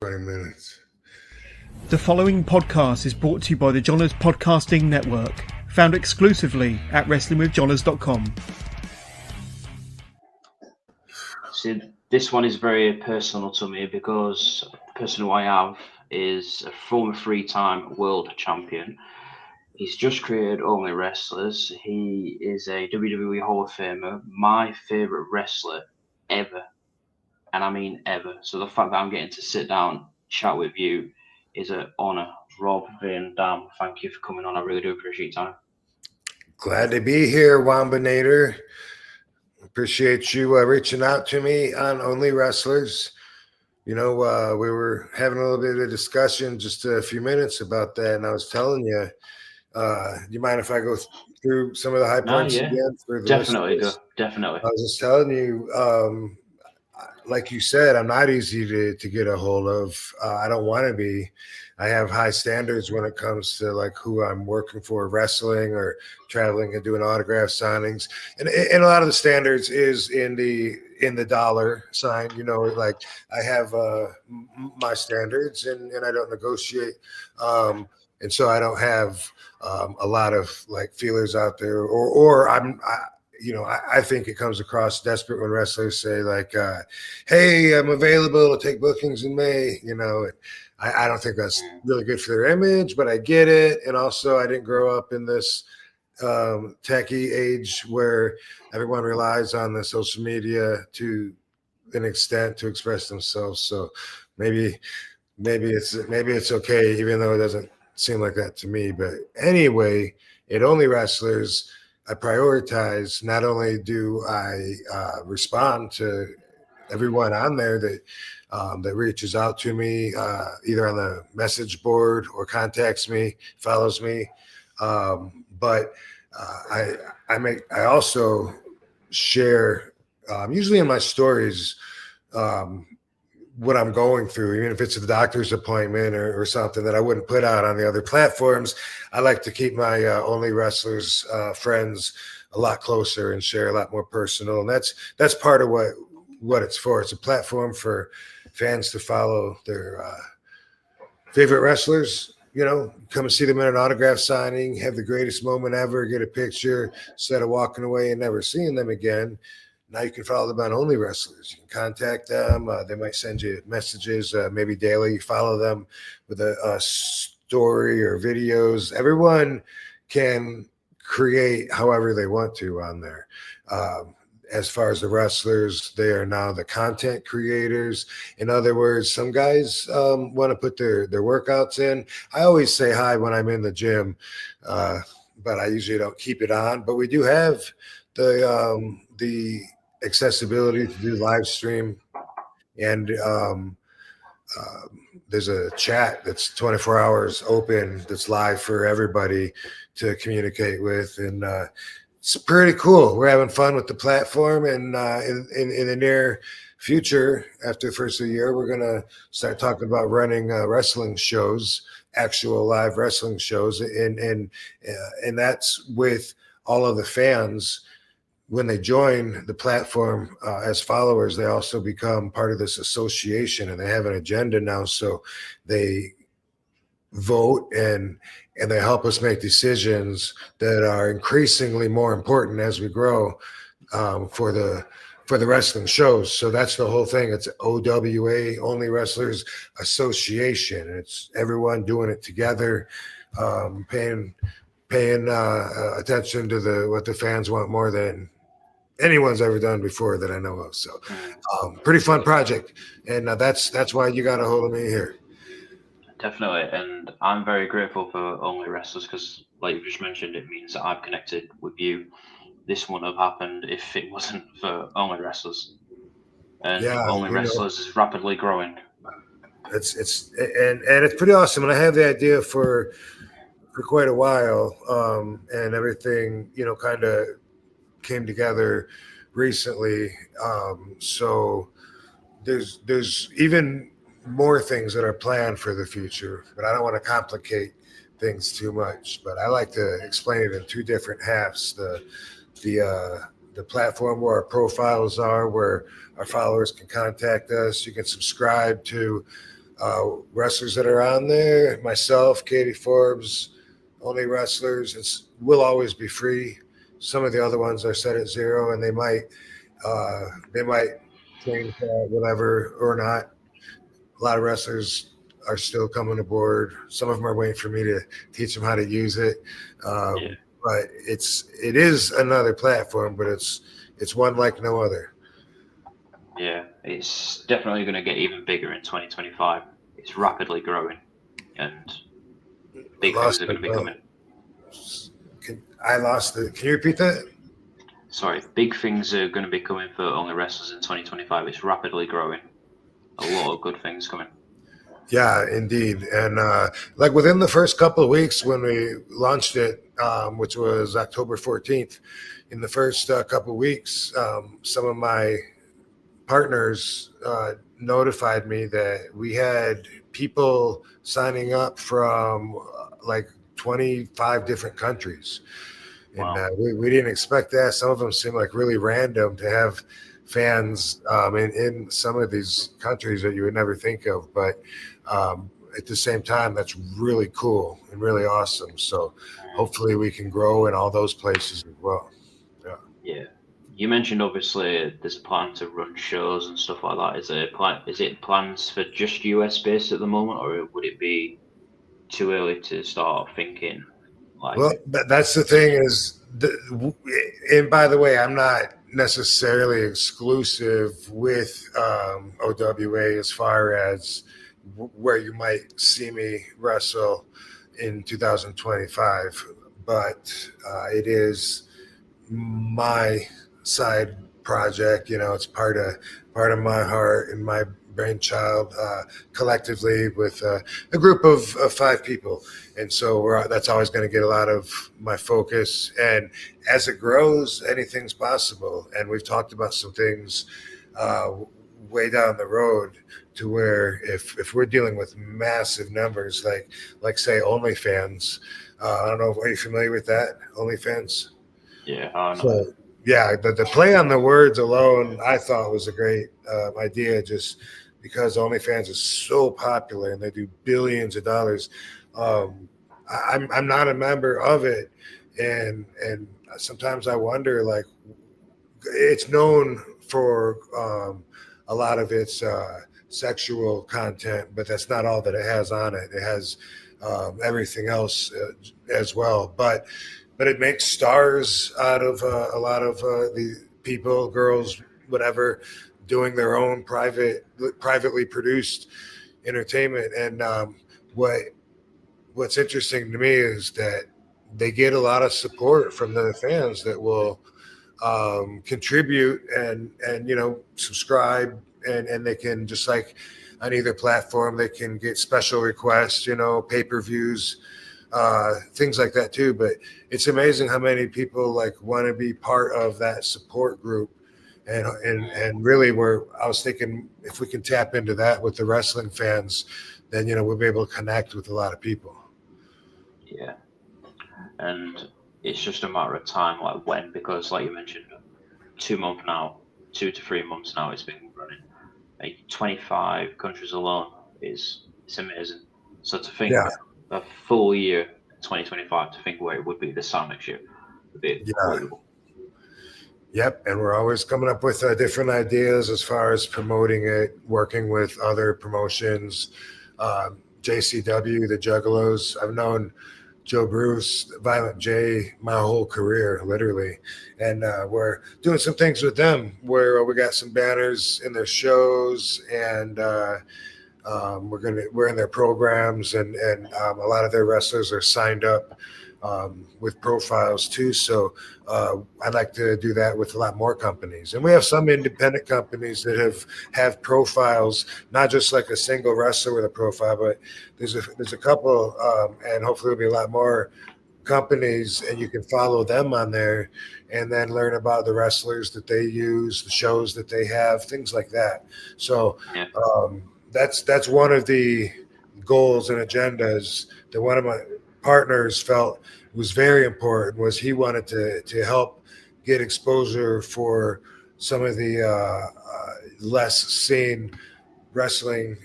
20 minutes. The following podcast is brought to you by the Johners Podcasting Network, found exclusively at WrestlingWithJohners.com. See, this one is very personal to me because the person who I have is a former three-time world champion. He's just created OnlyWrestlers. He is a WWE Hall of Famer, my favorite wrestler ever. And I mean ever. So the fact that I'm getting to sit down, chat with you is an honor. Rob, Vin, Damme, thank you for coming on. I really do appreciate your time. Glad to be here, Wambinator. Appreciate you reaching out to me on OnlyWrestlers. You know, we were having a little bit of discussion just a few minutes about that, and I was telling you, do you mind if I go through some of the high points again? For the definitely, listeners? Definitely. I was just telling you, like you said, I'm not easy to get a hold of. I don't want to be. I have high standards when it comes to like who I'm working for, wrestling or traveling and doing autograph signings. And a lot of the standards is in the dollar sign. You know, like I have my standards and I don't negotiate. And so I don't have a lot of like feelers out there, or I think it comes across desperate when wrestlers say like, hey, I'm available to take bookings in May, you know. I don't think that's really good for their image, but I get it. And also I didn't grow up in this techie age where everyone relies on the social media to an extent to express themselves. So maybe it's okay, even though it doesn't seem like that to me. But anyway, at OnlyWrestlers, I prioritize, not only do I respond to everyone on there that reaches out to me, either on the message board or contacts me, follows me, but I also share, usually in my stories, what I'm going through, even if it's a doctor's appointment or something that I wouldn't put out on the other platforms. I like to keep my OnlyWrestlers friends a lot closer and share a lot more personal. And that's part of what it's for. It's a platform for fans to follow their favorite wrestlers, you know, come and see them in an autograph signing, have the greatest moment ever, get a picture, instead of walking away and never seeing them again. Now you can follow them on OnlyWrestlers. You can contact them. They might send you messages, maybe daily. Follow them with a story or videos. Everyone can create however they want to on there. As far as the wrestlers, they are now the content creators. In other words, some guys want to put their workouts in. I always say hi when I'm in the gym, but I usually don't keep it on. But we do have the accessibility to do live stream, and there's a chat that's 24 hours open, that's live for everybody to communicate with, and it's pretty cool. We're having fun with the platform, and in the near future, after the first of the year, we're gonna start talking about running wrestling shows, actual live wrestling shows, and that's with all of the fans. When they join the platform as followers, they also become part of this association, and they have an agenda now. So they vote and they help us make decisions that are increasingly more important as we grow for the wrestling shows. So that's the whole thing. It's OWA, Only Wrestlers Association. It's everyone doing it together, paying attention to what the fans want more than anyone's ever done before that I know of. So pretty fun project. And that's why you got a hold of me here. Definitely. And I'm very grateful for OnlyWrestlers because, like you just mentioned, it means that I've connected with you. This wouldn't have happened if it wasn't for OnlyWrestlers. And OnlyWrestlers is rapidly growing. It's pretty awesome. And I have the idea for quite a while. And everything, you know, kind of came together recently. So there's even more things that are planned for the future, but I don't want to complicate things too much. But I like to explain it in two different halves. The platform where our profiles are, where our followers can contact us. You can subscribe to wrestlers that are on there, myself, Katie Forbes, OnlyWrestlers, will always be free. Some of the other ones are set at $0, and they might change that, whatever, or not. A lot of wrestlers are still coming aboard. Some of them are waiting for me to teach them how to use it. But it is another platform, but it's one like no other. Yeah, it's definitely going to get even bigger in 2025. It's rapidly growing, and big things are going to be coming. Can you repeat that? Sorry, big things are going to be coming for OnlyWrestlers in 2025. It's rapidly growing. A lot of good things coming. Yeah, indeed. And like within the first couple of weeks when we launched it, which was October 14th, in the first couple of weeks, some of my partners notified me that we had people signing up from like 25 different countries. Wow. And we didn't expect that. Some of them seem like really random to have fans in some of these countries that you would never think of. But at the same time, that's really cool and really awesome. So hopefully we can grow in all those places as well. Yeah. You mentioned obviously there's a plan to run shows and stuff like that. Is it plans for just US based at the moment, or would it be too early to start thinking? Well, that's the thing is, and by the way, I'm not necessarily exclusive with OWA as far as where you might see me wrestle in 2025, but it is my side project. It's part of my heart and my brainchild, collectively with a group of 5 people. And so that's always going to get a lot of my focus. And as it grows, anything's possible. And we've talked about some things way down the road to where if we're dealing with massive numbers, like say OnlyFans, I don't know, are you familiar with that? OnlyFans? Yeah. I know. So, yeah, the play on the words alone, I thought was a great idea, just because OnlyFans is so popular and they do billions of dollars. I'm not a member of it, and sometimes I wonder, like, it's known for a lot of its sexual content, but that's not all that it has on it. It has everything else as well, but it makes stars out of a lot of the people, girls, whatever, doing their own privately produced entertainment. And what's interesting to me is that they get a lot of support from the fans that will contribute and subscribe, and they can, just like on either platform, they can get special requests, pay-per-views, things like that too. But it's amazing how many people like want to be part of that support group. And really, I was thinking, if we can tap into that with the wrestling fans, then we'll be able to connect with a lot of people. Yeah, and it's just a matter of time, like when, because like you mentioned, 2 to 3 months now it's been running. 25 countries alone it's amazing. So to think a full year, 2025, to think where it would be this time next year would be incredible. Yep, and we're always coming up with different ideas as far as promoting it, working with other promotions. JCW, the Juggalos. I've known Joe Bruce, Violent J, my whole career, literally. And we're doing some things with them where we got some banners in their shows, and we're in their programs, and a lot of their wrestlers are signed up with profiles too. So I'd like to do that with a lot more companies. And we have some independent companies that have profiles, not just like a single wrestler with a profile, but there's a couple, and hopefully there'll be a lot more companies, and you can follow them on there and then learn about the wrestlers that they use, the shows that they have, things like that. So that's one of the goals and agendas that one of my partners felt was very important, was he wanted to help get exposure for some of the less seen wrestling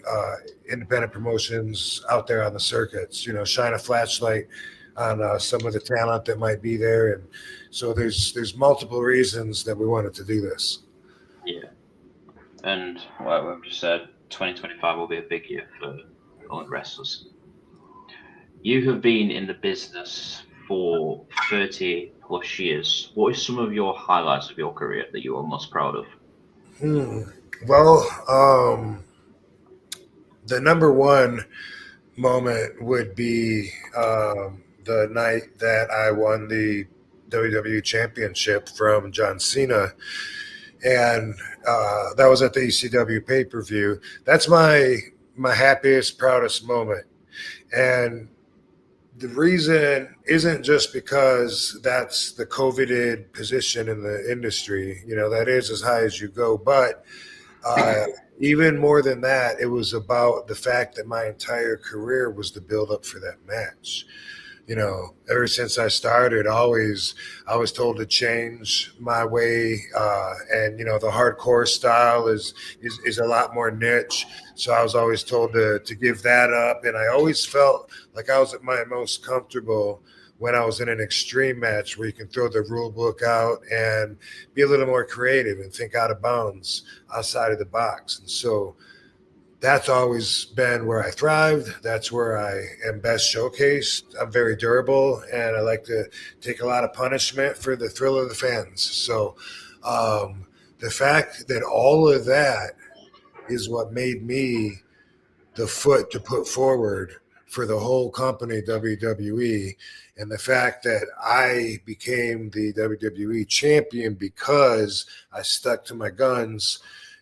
independent promotions out there on the circuits, shine a flashlight on some of the talent that might be there. And so there's multiple reasons that we wanted to do this. Yeah. And like we've just said, 2025 will be a big year for OnlyWrestlers. You have been in the business for 30 plus years. What is some of your highlights of your career that you are most proud of? Well, the number one moment would be the night that I won the WWE Championship from John Cena. And that was at the ECW pay-per-view. That's my happiest, proudest moment. And the reason isn't just because that's the coveted position in the industry, that is as high as you go, but even more than that, it was about the fact that my entire career was the build up for that match. Ever since I started, I was told to change my way, and the hardcore style is a lot more niche. So I was always told to give that up, and I always felt like I was at my most comfortable when I was in an extreme match where you can throw the rule book out and be a little more creative and think out of bounds, outside of the box. And so that's always been where I thrived. That's where I am best showcased. I'm very durable, and I like to take a lot of punishment for the thrill of the fans. So the fact that all of that is what made me the foot to put forward for the whole company, WWE, and the fact that I became the WWE champion because I stuck to my guns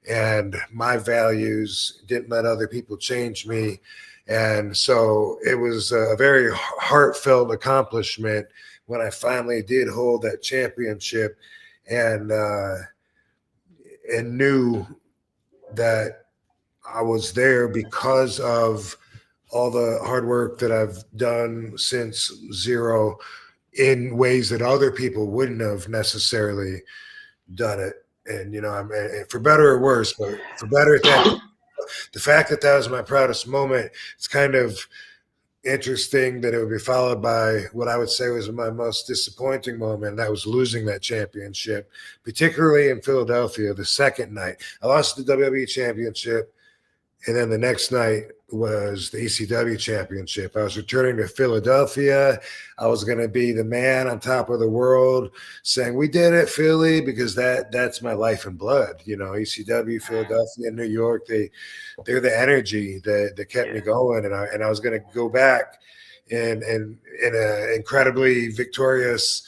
and my values, didn't let other people change me. And so it was a very heartfelt accomplishment when I finally did hold that championship and knew that I was there because of all the hard work that I've done since zero in ways that other people wouldn't have necessarily done it. And, I'm for better or worse, but for better at that, the fact that that was my proudest moment, it's kind of interesting that it would be followed by what I would say was my most disappointing moment. And that was losing that championship, particularly in Philadelphia, the second night. I lost the WWE championship. And then the next night was the ECW championship. I was returning to Philadelphia. I was going to be the man on top of the world saying, we did it, Philly, because that's my life and blood. ECW, Philadelphia, New York, they're the energy that kept me going. And I was going to go back in an incredibly victorious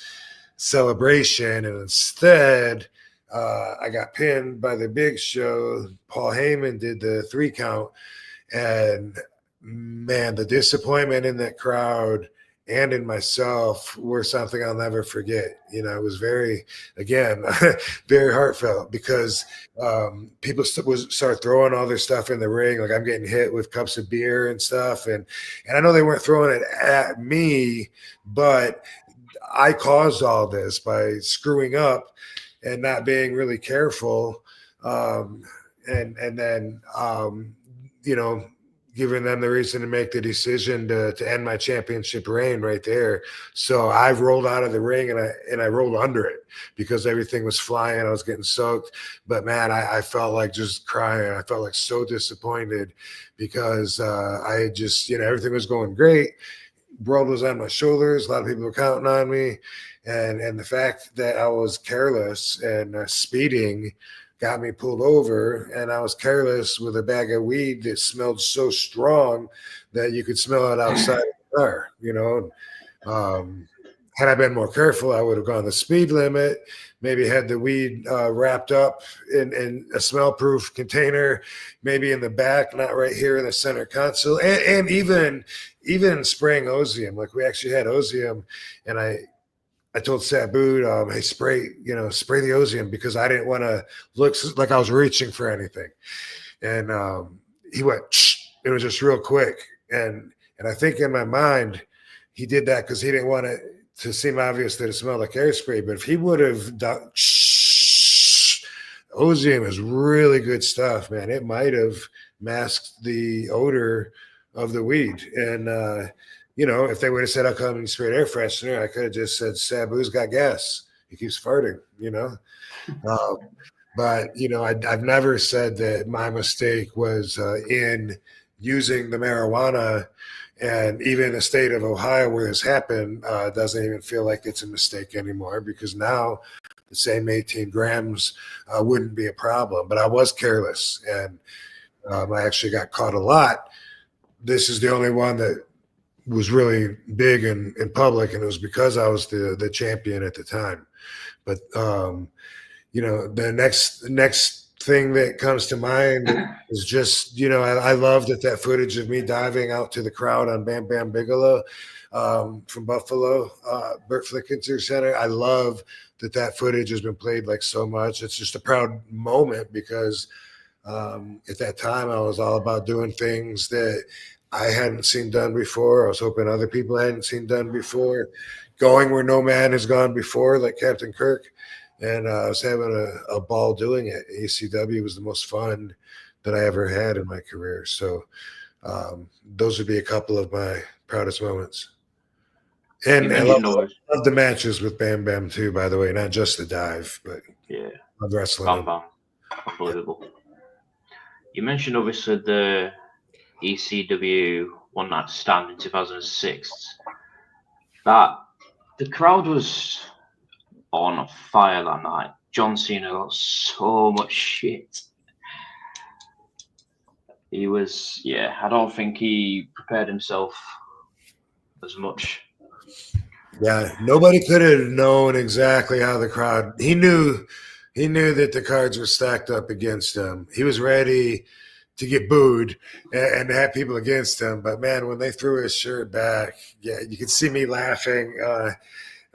celebration. And instead, I got pinned by the Big Show. Paul Heyman did the 3 count. And man, the disappointment in that crowd and in myself were something I'll never forget. It was very, again, very heartfelt because people start throwing all their stuff in the ring. Like I'm getting hit with cups of beer and stuff. And I know they weren't throwing it at me, but I caused all this by screwing up and not being really careful. And then, giving them the reason to make the decision to end my championship reign right there. So I rolled out of the ring and I rolled under it because everything was flying. I was getting soaked, but man, I felt like just crying. I felt like so disappointed because I had just, everything was going great. World was on my shoulders. A lot of people were counting on me. And the fact that I was careless and speeding got me pulled over, and I was careless with a bag of weed that smelled so strong that you could smell it outside the car, Had I been more careful, I would have gone the speed limit, maybe had the weed wrapped up in a smell-proof container, maybe in the back, not right here in the center console, and even spraying Ozium. Like we actually had Ozium, and I told Sabu, hey, spray the Ozium because I didn't want to look like I was reaching for anything. And he went, shh. It was just real quick. And I think in my mind, he did that because he didn't want it to seem obvious that it smelled like hairspray. But if he would have done, shh, Ozium is really good stuff, man. It might have masked the odor of the weed. And, you know, if they would have said, I'll come and spray air freshener, I could have just said, Sabu's got gas. He keeps farting, you know? But, you know, I've never said that my mistake was in using the marijuana. And even in the state of Ohio where this happened, doesn't even feel like it's a mistake anymore, because now the same 18 grams wouldn't be a problem. But I was careless, and I actually got caught a lot. This is the only one that was really big in public, and it was because I was the champion at the time. But you know, the next thing that comes to mind is just, you know, I love that footage of me diving out to the crowd on Bam Bam Bigelow from Buffalo, Burt Flickinger Center. I love that footage has been played like so much. It's just a proud moment, because at that time I was all about doing things that I hadn't seen done before. I was hoping other people hadn't seen done before, going where no man has gone before, like Captain Kirk. And I was having a ball doing it. ECW was the most fun that I ever had in my career. So those would be a couple of my proudest moments. And I love the matches with Bam Bam too, by the way, not just the dive, but yeah, love wrestling. Bam Bam, unbelievable. Yeah. You mentioned obviously the ECW One Night Stand in 2006. That the crowd was on fire that night. John Cena got so much shit. He was, I don't think he prepared himself as much. Yeah, nobody could have known exactly how the crowd. He knew that the cards were stacked up against him. He was ready to get booed and to have people against him. But man, when they threw his shirt back, you could see me laughing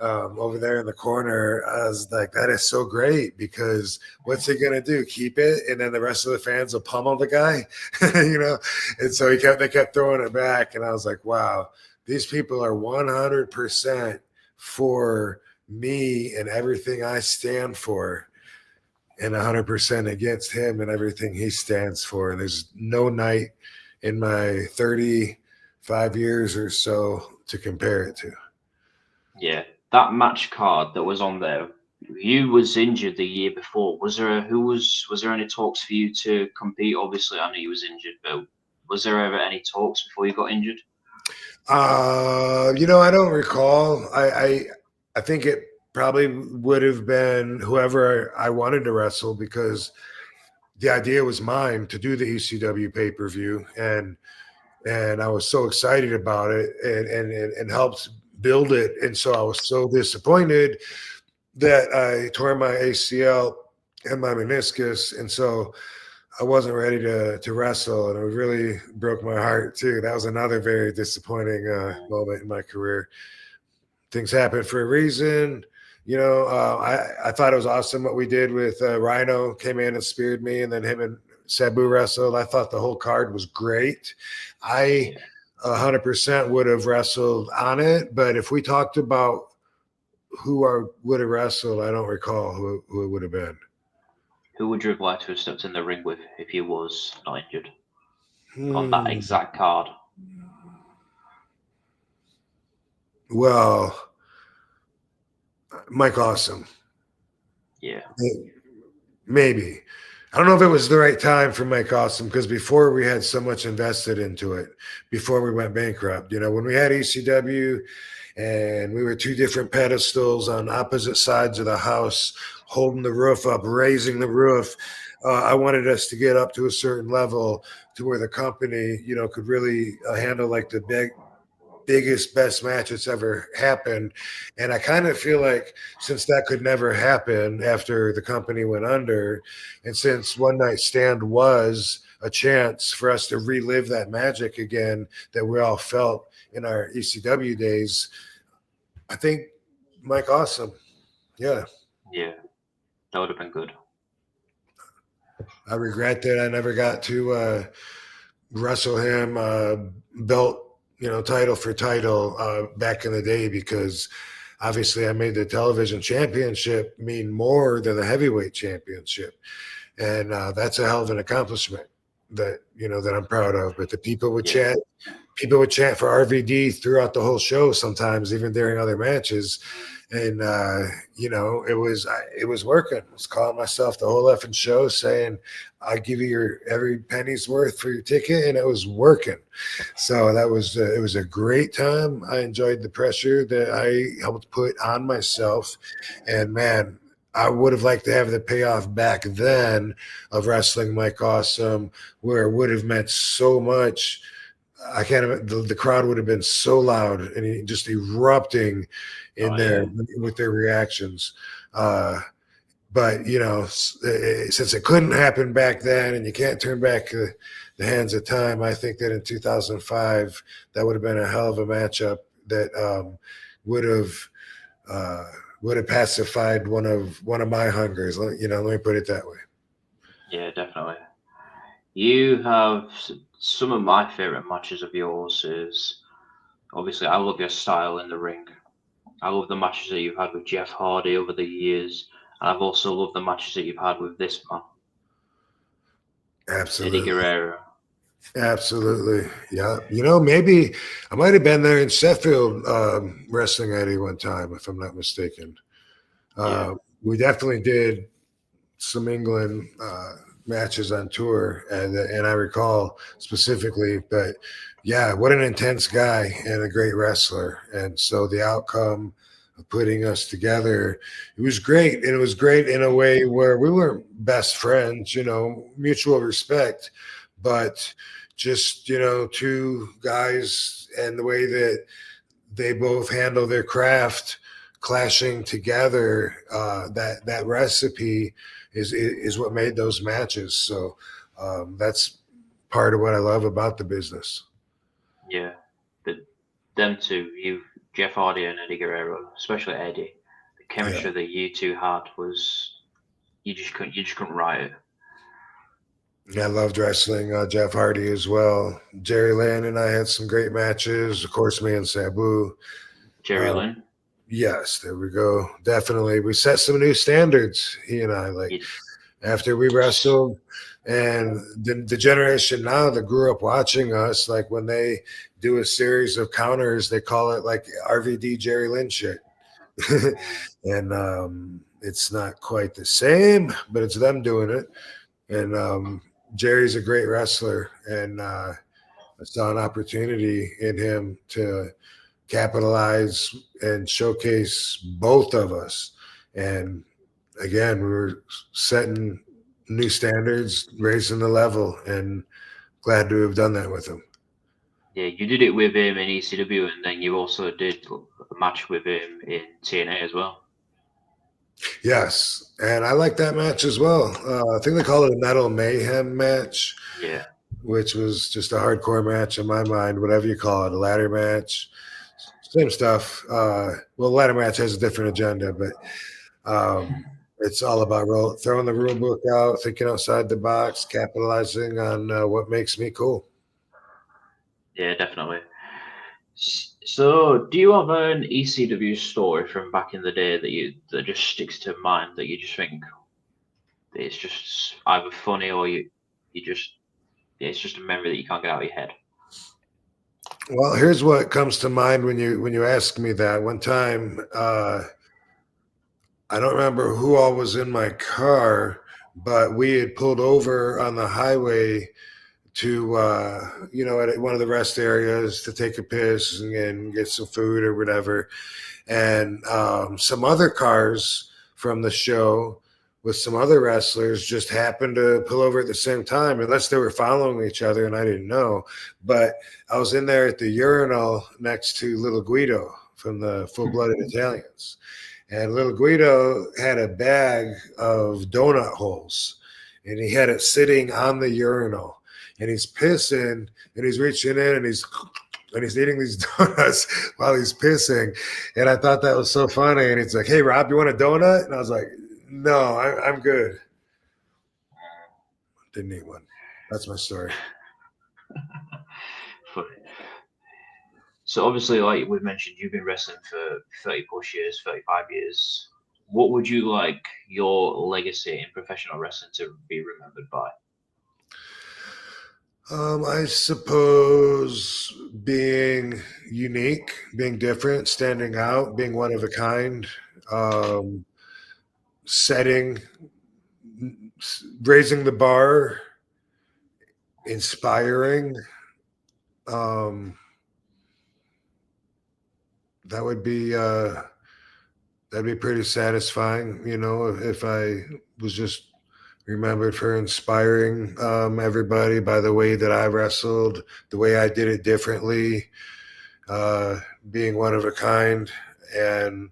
over there in the corner. I was like, that is so great, because what's he gonna do? Keep it, and then the rest of the fans will pummel the guy, you know? And so they kept throwing it back, and I was like, wow, these people are 100% for me and everything I stand for, and 100% against him and everything he stands for. And there's no night in my 35 years or so to compare it to. Yeah. That match card that was on there, you was injured the year before. Was there any talks for you to compete? Obviously, I know you was injured, but was there ever any talks before you got injured? You know, I don't recall. I think it probably would have been whoever I wanted to wrestle, because the idea was mine to do the ECW pay-per-view, and I was so excited about it, and helped build it. And so I was so disappointed that I tore my ACL and my meniscus, and so I wasn't ready to wrestle, and it really broke my heart too. That was another very disappointing moment in my career. Things happen for a reason, you know. I thought it was awesome what we did with Rhino. Came in and speared me, and then him and Sabu wrestled. I thought the whole card was great. I 100% would have wrestled on it, but if we talked about who I would have wrestled, I don't recall who it would have been. Who would you have liked to have stepped in the ring with if you was not injured on that exact card? Well, Mike Awesome. Yeah. Maybe. I don't know if it was the right time for Mike Awesome, because before we had so much invested into it, before we went bankrupt. You know, when we had ECW and we were two different pedestals on opposite sides of the house, holding the roof up, raising the roof, I wanted us to get up to a certain level to where the company, you know, could really handle like the biggest, best match that's ever happened. And I kind of feel like since that could never happen after the company went under, and since One Night Stand was a chance for us to relive that magic again that we all felt in our ECW days, I think Mike Awesome. Yeah. Yeah. That would have been good. I regret that I never got to wrestle him belt, you know, title for title back in the day, because obviously I made the television championship mean more than the heavyweight championship. And that's a hell of an accomplishment. that I'm proud of. But the people would chant. People would chant for RVD throughout the whole show, sometimes even during other matches, and it was working. I was calling myself the whole effing show, saying, "I'll give you your every penny's worth for your ticket," and it was working. So that was it was a great time. I enjoyed the pressure that I helped put on myself, and man, I would have liked to have the payoff back then of wrestling Mike Awesome, where it would have meant so much. I can't imagine the crowd would have been so loud and just erupting in there with their reactions. But since it couldn't happen back then, and you can't turn back the hands of time, I think that in 2005 that would have been a hell of a matchup that would have pacified one of my hungers. Let me put it that way. Yeah, definitely. You have some of my favorite matches of yours. Is obviously I love your style in the ring. I love the matches that you've had with Jeff Hardy over the years. And I've also loved the matches that you've had with this man, Absolutely. Eddie Guerrero. Absolutely. Yeah. Maybe I might have been there in Sheffield wrestling Eddie one time, if I'm not mistaken. We definitely did some England matches on tour, and I recall specifically, but yeah, what an intense guy and a great wrestler. And so the outcome of putting us together, it was great. And it was great in a way where we weren't best friends, mutual respect, but just, two guys and the way that they both handle their craft clashing together, that recipe is what made those matches. So that's part of what I love about the business. Yeah, but them two, Jeff Hardy and Eddie Guerrero, especially Eddie, the chemistry that you two had was you just couldn't write it. I loved wrestling Jeff Hardy as well. Jerry Lynn and I had some great matches. Of course, me and Sabu. Jerry Lynn. Yes, there we go. Definitely. We set some new standards, he and I, after we wrestled. And the generation now that grew up watching us, like when they do a series of counters, they call it like RVD Jerry Lynn shit. And it's not quite the same, but it's them doing it. And Jerry's a great wrestler, and I saw an opportunity in him to capitalize and showcase both of us. And again, we were setting new standards, raising the level, and glad to have done that with him. Yeah, you did it with him in ECW, and then you also did a match with him in TNA as well. Yes, and I like that match as well. I think they call it a Metal Mayhem match. Yeah. Which was just a hardcore match in my mind, whatever you call it, a ladder match. Same stuff. Well, the ladder match has a different agenda, but it's all about throwing the rule book out, thinking outside the box, capitalizing on what makes me cool. Yeah, definitely. So, do you have an ECW story from back in the day that just sticks to mind that you just think it's just either funny or it's just a memory that you can't get out of your head? Well, here's what comes to mind when you ask me that. One time, I don't remember who all was in my car, but we had pulled over on the highway to at one of the rest areas to take a piss and get some food or whatever. And some other cars from the show with some other wrestlers just happened to pull over at the same time, unless they were following each other and I didn't know. But I was in there at the urinal next to Little Guido from the Full Blooded Italians. And Little Guido had a bag of donut holes, and he had it sitting on the urinal. And he's pissing, and he's reaching in, and he's eating these donuts while he's pissing. And I thought that was so funny. And he's like, "Hey, Rob, you want a donut?" And I was like, "No, I'm good." Didn't eat one. That's my story. So obviously, like we've mentioned, you've been wrestling for 30 plus years, 35 years. What would you like your legacy in professional wrestling to be remembered by? I suppose being unique, being different, standing out, being one of a kind, um, setting, raising the bar, inspiring. Um, that would be that'd be pretty satisfying, if I was just remembered for inspiring everybody by the way that I wrestled, the way I did it differently, being one of a kind, and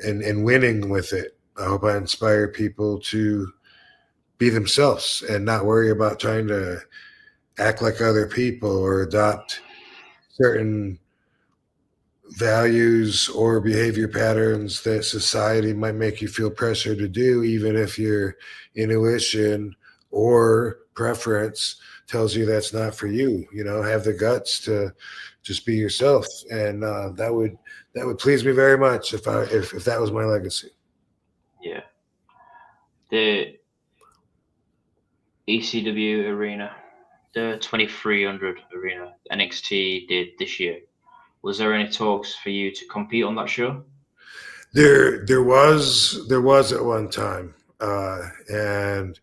and winning with it. I hope I inspire people to be themselves and not worry about trying to act like other people or adopt certain values or behavior patterns that society might make you feel pressure to do, even if your intuition or preference tells you that's not for you. Have the guts to just be yourself, and that would please me very much if that was my legacy. Yeah. The ECW arena, the 2300 arena NXT did this year. Was there any talks for you to compete on that show? There was at one time, and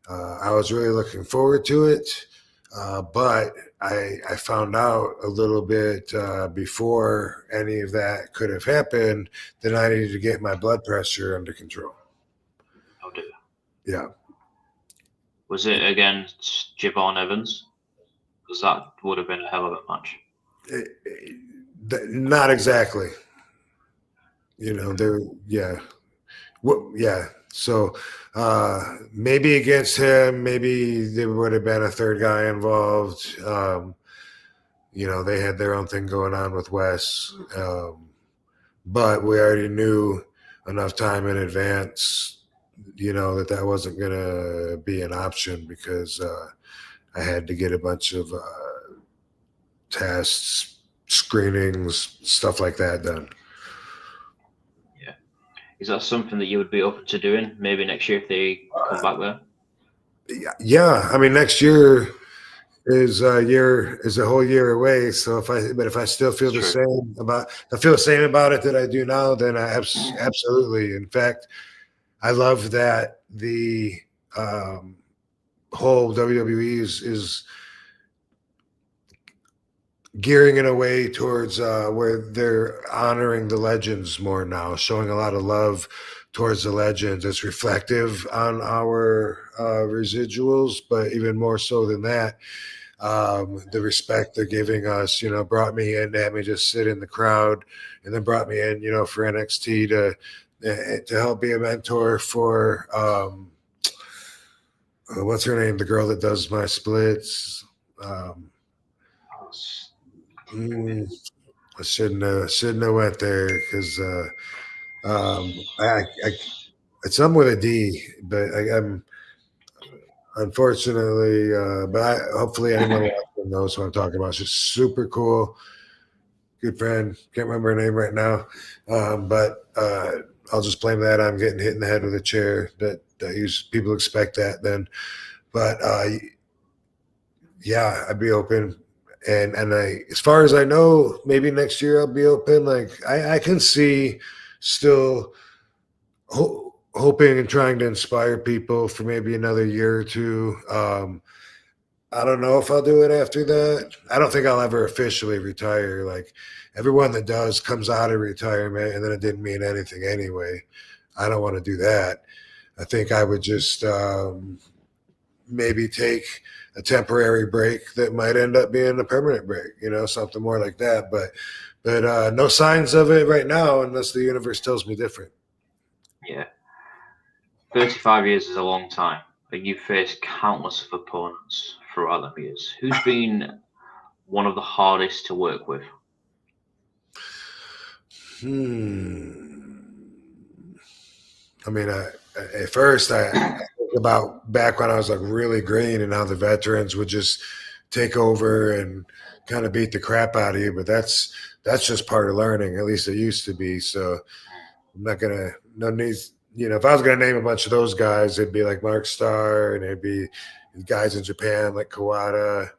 I was really looking forward to it, but I found out a little bit before any of that could have happened that I needed to get my blood pressure under control. Oh dear. Yeah. Was it against Javon Evans? Because that would have been a hell of a match. Not exactly. Yeah. Yeah. So maybe against him, maybe there would have been a third guy involved. They had their own thing going on with Wes. But we already knew enough time in advance, that wasn't going to be an option because I had to get a bunch of tests, screenings, stuff like that done. Is that something that you would be open to doing maybe next year if they come back there? Yeah. I mean, next year is a whole year away. So if I still feel the same about it that I do now, then I absolutely. In fact, I love that the whole WWE is gearing in a way towards where they're honoring the legends more now, showing a lot of love towards the legends. It's reflective on our residuals, but even more so than that, the respect they're giving us, brought me in to have me just sit in the crowd, and then brought me in, for NXT to help be a mentor for what's her name, the girl that does my splits. I shouldn't have went there because it's something with a D, but I'm unfortunately, but hopefully anyone watching knows what I'm talking about. She's super cool, good friend. Can't remember her name right now, but I'll just blame that on getting hit in the head with a chair. That people expect that then, but yeah, I'd be open. And as far as I know, maybe next year I'll be open. Like I can see still hoping and trying to inspire people for maybe another year or two. I don't know if I'll do it after that. I don't think I'll ever officially retire. Like everyone that does comes out of retirement and then it didn't mean anything anyway. I don't want to do that. I think I would just maybe take a temporary break that might end up being a permanent break, something more like that. But no signs of it right now unless the universe tells me different. Yeah. 35 years is a long time, but you've faced countless of opponents throughout the years. Who's been one of the hardest to work with? I mean, at first I think about back when I was like really green and how the veterans would just take over and kind of beat the crap out of you. But that's just part of learning. At least it used to be. So I'm not gonna if I was gonna name a bunch of those guys, it'd be like Mark Starr and it'd be guys in Japan like Kawada.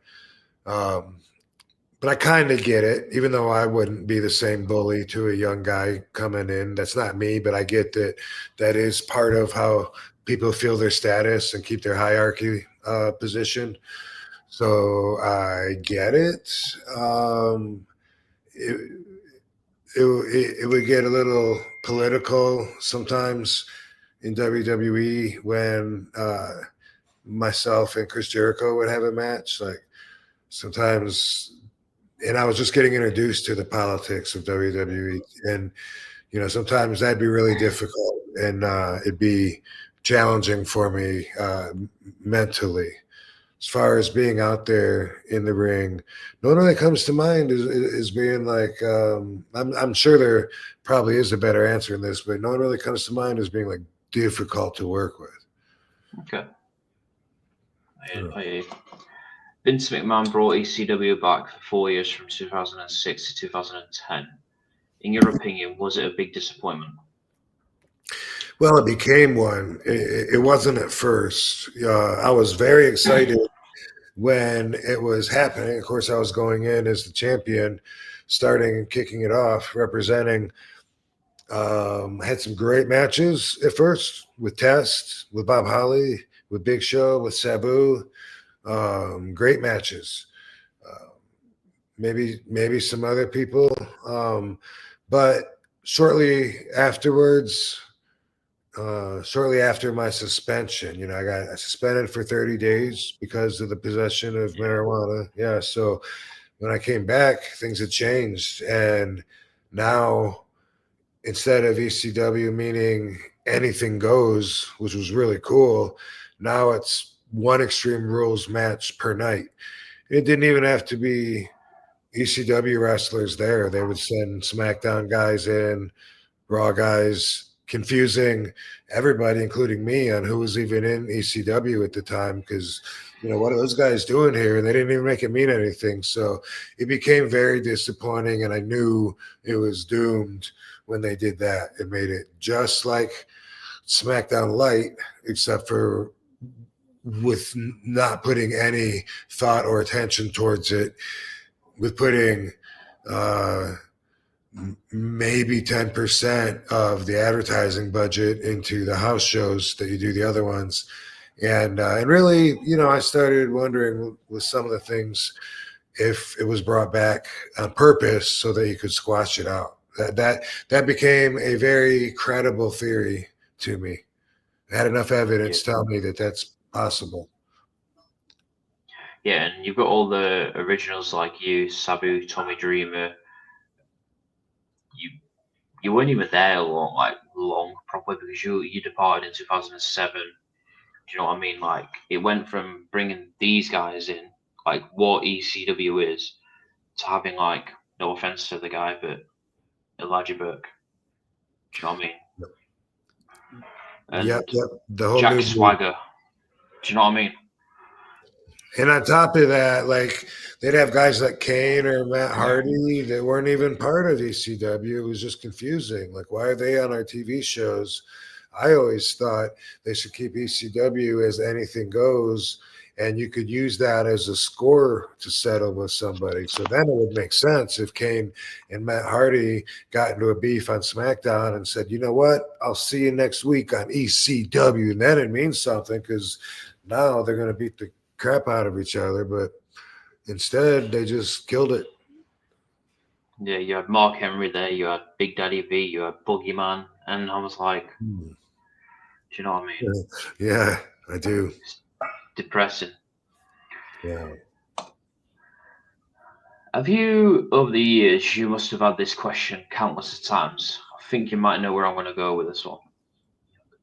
But I kind of get it, even though I wouldn't be the same bully to a young guy coming in. That's not me, but I get that that is part of how people feel their status and keep their hierarchy position. So I get it. It, it would get a little political sometimes in WWE when myself and Chris Jericho would have a match. Like sometimes, and I was just getting introduced to the politics of WWE, and sometimes that'd be really difficult, and it'd be challenging for me mentally. As far as being out there in the ring, no one really comes to mind is being like, I'm sure there probably is a better answer in this, but no one really comes to mind as being like difficult to work with. Okay. Vince McMahon brought ECW back for 4 years from 2006 to 2010. In your opinion, was it a big disappointment? Well, it became one. It wasn't at first. I was very excited when it was happening. Of course, I was going in as the champion, starting and kicking it off, representing. Had some great matches at first with Test, with Bob Holly, with Big Show, with Sabu. Great matches. Maybe some other people. But shortly afterwards, shortly after my suspension, I got suspended for 30 days because of the possession of marijuana. Yeah. So when I came back, things had changed. And now instead of ECW meaning anything goes, which was really cool, now it's one Extreme Rules match per night. It didn't even have to be ECW wrestlers there. They would send SmackDown guys in, Raw guys, confusing everybody, including me, on who was even in ECW at the time, because what are those guys doing here? And they didn't even make it mean anything. So it became very disappointing, and I knew it was doomed when they did that. It made it just like SmackDown Light, except for with not putting any thought or attention towards it, with putting maybe 10% of the advertising budget into the house shows that you do the other ones. And really, I started wondering with some of the things if it was brought back on purpose so that you could squash it out. That became a very credible theory to me. I had enough evidence tell me that that's possible. Yeah, and you've got all the originals like you, Sabu, Tommy Dreamer. You weren't even there long probably, because you departed in 2007. Do you know what I mean? Like, it went from bringing these guys in, like what ECW is, to having, like, no offense to the guy, but Elijah Burke. Do you know what I mean? And yep. The whole Jack Swagger. Do you know what I mean? And on top of that, like, they'd have guys like Kane or Matt Hardy that weren't even part of ECW. It was just confusing. Like, why are they on our TV shows? I always thought they should keep ECW as anything goes, and you could use that as a score to settle with somebody. So then it would make sense if Kane and Matt Hardy got into a beef on SmackDown and said, you know what, I'll see you next week on ECW. And then it means something, because now they're going to beat the crap out of each other. But instead, they just killed it. Yeah, you had Mark Henry there, you had Big Daddy V, you had Boogeyman, and I was like, do you know what I mean? Yeah, I do. It's depressing. Yeah. Have you, over the years, you must have had this question countless of times. I think you might know where I'm going to go with this one.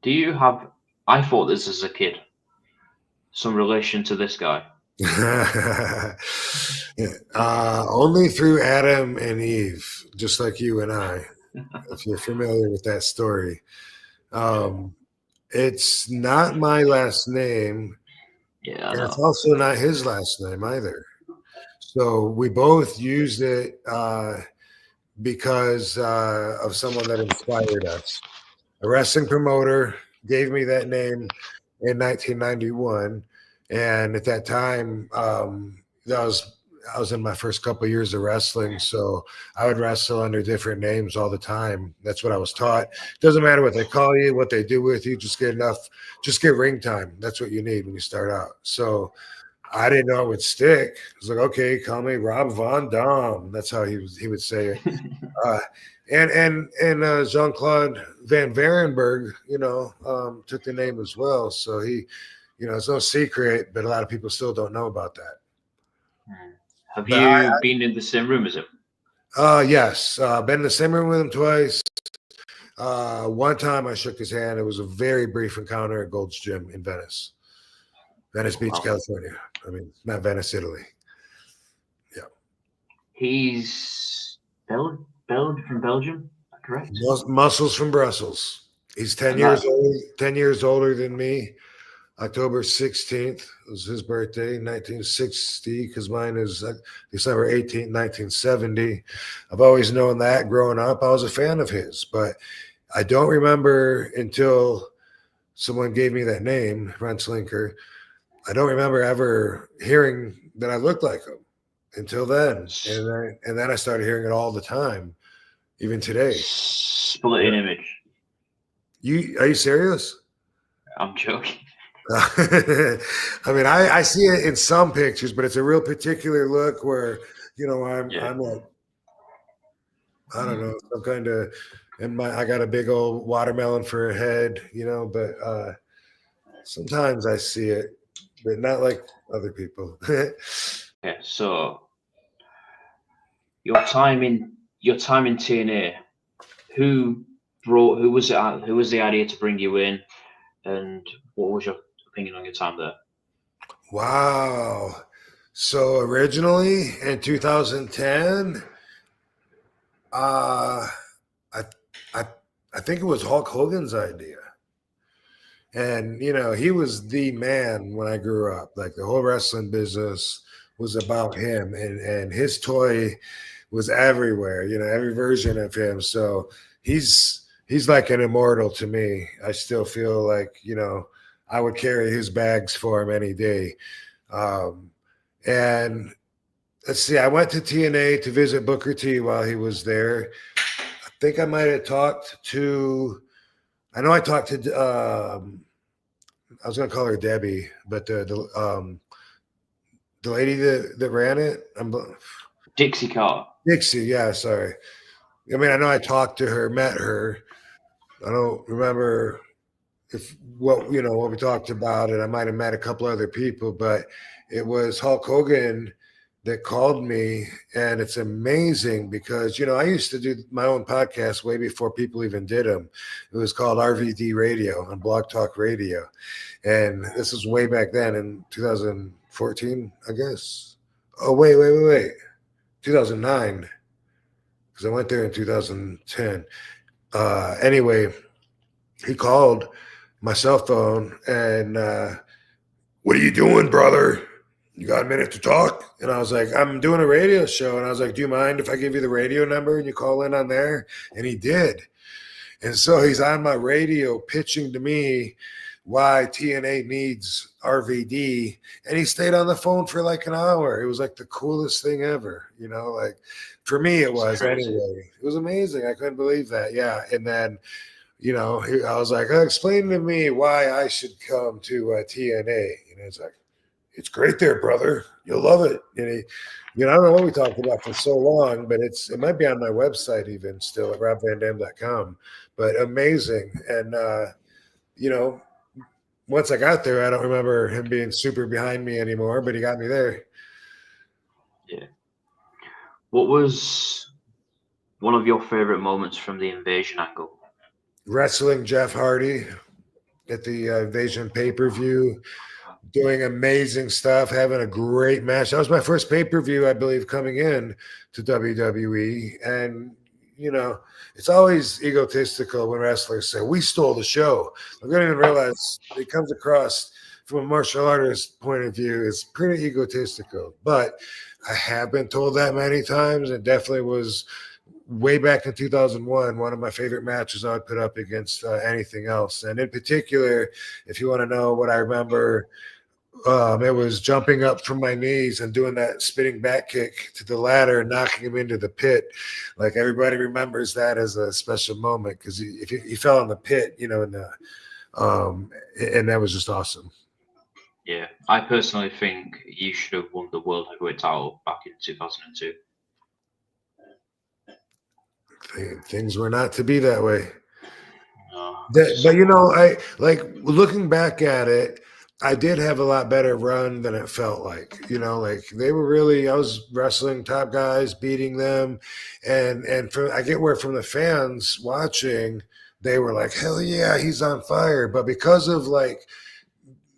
Do you have, I thought this as a kid, some relation to this guy? Only through Adam and Eve, just like you and I, if you're familiar with that story. It's not my last name, and it's also not his last name either. So we both used it because of someone that inspired us. A wrestling promoter gave me that name in 1991, And at that time, I was in my first couple of years of wrestling, so I would wrestle under different names all the time. That's what I was taught. Doesn't matter what they call you, what they do with you, just get ring time. That's what you need when you start out. So I didn't know it would stick. I was like, okay, call me Rob Von Dam. That's how he would say it. And Jean-Claude Van Varenberg, took the name as well. So it's no secret, but a lot of people still don't know about that. Have you been in the same room as him? Yes. Been in the same room with him twice. One time I shook his hand. It was a very brief encounter at Gold's Gym in Venice Beach, California. I mean, not Venice, Italy. Yeah. He's from Belgium, correct? Muscles from Brussels. He's 10 years older than me. October 16th was his birthday, 1960, because mine is December 18th, 1970. I've always known that growing up. I was a fan of his, but I don't remember until someone gave me that name, Renslinker. I don't remember ever hearing that I looked like him until then. And then I started hearing it all the time, even today. Split image. Are you serious? I'm joking. I mean, I see it in some pictures, but it's a real particular look where, I'm like, I don't know, some kind of, I got a big old watermelon for a head, but sometimes I see it, but not like other people. Yeah. So your time in TNA, who was the idea to bring you in, and what was your opinion on your time there? Wow. So originally in 2010, I think it was Hulk Hogan's idea. And, he was the man when I grew up. Like the whole wrestling business was about him, and his toy was everywhere, every version of him. So he's like an immortal to me. I still feel like, I would carry his bags for him any day. And let's see, I went to TNA to visit Booker T while he was there. I think I might have talked to, I was going to call her Debbie, but the lady that ran it, Dixie Carter. Dixie, yeah, sorry. I mean, I know I talked to her, met her. I don't remember what we talked about, and I might have met a couple other people, but it was Hulk Hogan that called me, and it's amazing because I used to do my own podcast way before people even did them. It was called RVD Radio on Blog Talk Radio, and this was way back then in 2014, I guess. Oh wait, 2009, because I went there in 2010. Anyway, he called my cell phone and what are you doing, brother? You got a minute to talk? And I was like, I'm doing a radio show. And I was like, do you mind if I give you the radio number and you call in on there? And he did. And so he's on my radio pitching to me why TNA needs RVD. And he stayed on the phone for like an hour. It was like the coolest thing ever, like for me it was anyway. It was amazing. I couldn't believe that. Yeah. And then I was like, explain to me why I should come to TNA. It's like, it's great there, brother. You'll love it. And I don't know what we talked about for so long, but it might be on my website even still at robvandamme.com. But amazing. And, once I got there, I don't remember him being super behind me anymore, but he got me there. Yeah. What was one of your favorite moments from the Invasion angle? Wrestling Jeff Hardy at the Invasion pay-per-view, doing amazing stuff, having a great match. That was my first pay-per-view, I believe, coming in to WWE. And, it's always egotistical when wrestlers say, we stole the show. I don't even realize it comes across from a martial artist point of view. It's pretty egotistical. But I have been told that many times. It definitely was way back in 2001, one of my favorite matches I would put up against anything else. And in particular, if you want to know what I remember It was jumping up from my knees and doing that spinning back kick to the ladder and knocking him into the pit. Like everybody remembers that as a special moment because he fell in the pit, you know, and that was just awesome. Yeah, I personally think you should have won the World Heavyweight title back in 2002. Things were not to be that way. No, But you know, I like looking back at it. I did have a lot better run than it felt like. You know, like they were really. I was wrestling top guys, beating them, and I get where from the fans watching, they were like, "Hell yeah, he's on fire!" But because of like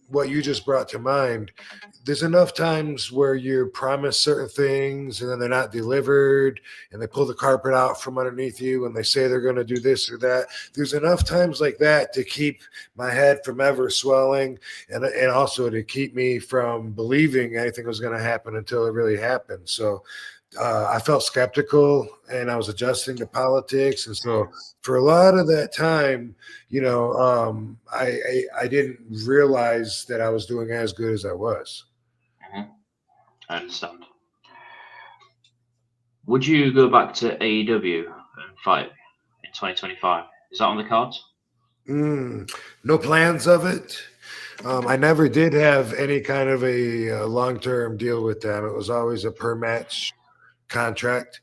what you just brought to mind, there's enough times where you're promised certain things and then they're not delivered, and they pull the carpet out from underneath you and they say they're going to do this or that. There's enough times like that to keep my head from ever swelling, and also to keep me from believing anything was going to happen until it really happened. So I felt skeptical and I was adjusting to politics. And so for a lot of that time, you know, I didn't realize that I was doing as good as I was. Mm-hmm. I understand. Would you go back to AEW and fight in 2025? Is that on the cards? No plans of it. I never did have any kind of a long-term deal with them. It was always a per match contract.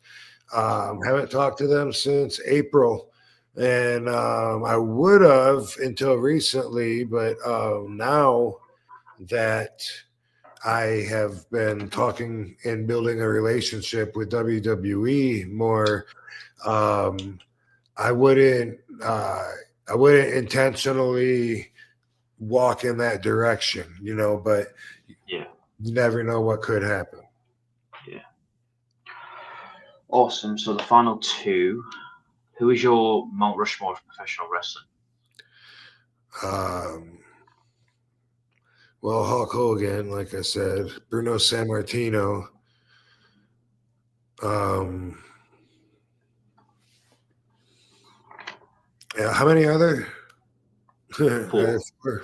Haven't talked to them since April, and I would have until recently, but now that I have been talking and building a relationship with WWE more, I wouldn't intentionally walk in that direction, you know, but yeah, you never know what could happen. Yeah. Awesome. So the final two, who is your Mount Rushmore of professional wrestling? Well, Hulk Hogan, like I said, Bruno Sammartino. How many other? Four. Four.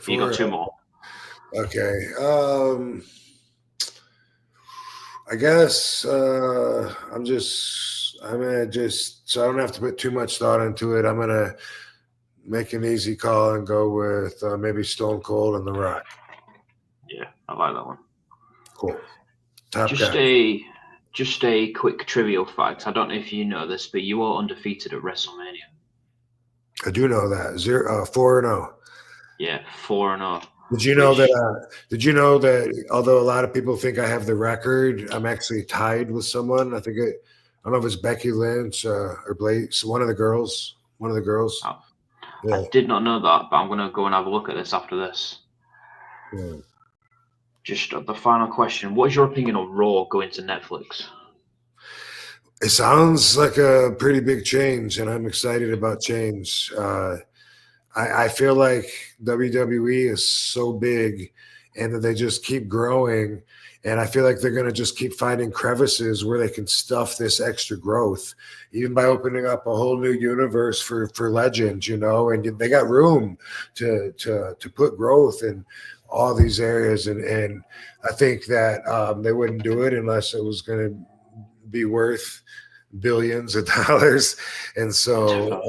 You got two more. Okay. I guess I'm gonna just so I don't have to put too much thought into it. I'm gonna make an easy call and go with maybe Stone Cold and The Rock. Yeah, I like that one. Cool. Top guy. Just a quick trivial fact. I don't know if you know this, but you are undefeated at WrestleMania. I do know that 4-0. Yeah, 4-0. Did you know that? Did you know that? Although a lot of people think I have the record, I'm actually tied with someone. I don't know if it's Becky Lynch or Blake. So one of the girls. Oh, yeah. I did not know that, but I'm gonna go and have a look at this after this. Yeah. Just the final question: what is your opinion on Raw going to Netflix? It sounds like a pretty big change, and I'm excited about change. I feel like WWE is so big and that they just keep growing. And I feel like they're going to just keep finding crevices where they can stuff this extra growth, even by opening up a whole new universe for legends, you know, and they got room to put growth in all these areas. And I think that they wouldn't do it unless it was going to be worth billions of dollars. And so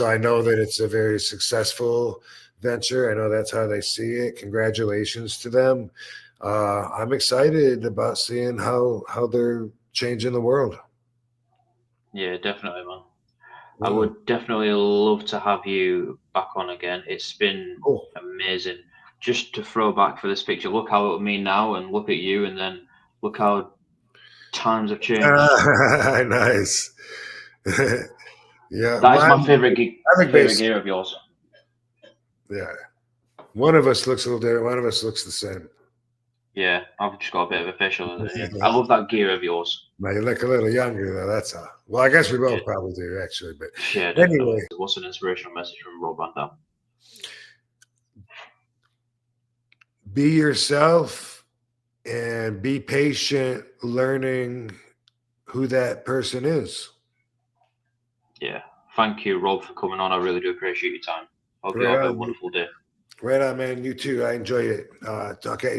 I know that it's a very successful venture. I know that's how they see it. Congratulations to them. I'm excited about seeing how they're changing the world. Yeah, definitely, man. Yeah. I would definitely love to have you back on again. It's been amazing. Just to throw back for this picture, look how it would mean now, and look at you, and then look how times have changed. Nice. Yeah, that is my favorite gear of yours. Yeah, one of us looks a little different. One of us looks the same. Yeah, I've just got a bit of a facial. I love that gear of yours. Now you look a little younger, though. That's all. Well, I guess we both probably do, actually. But yeah, anyway, what's an inspirational message from Rob Van Dam? Be yourself and be patient, learning who that person is. Yeah, thank you, Rob, for coming on. I really do appreciate your time. Hope you have a wonderful day. Right on, man. You too. I enjoyed it. Okay.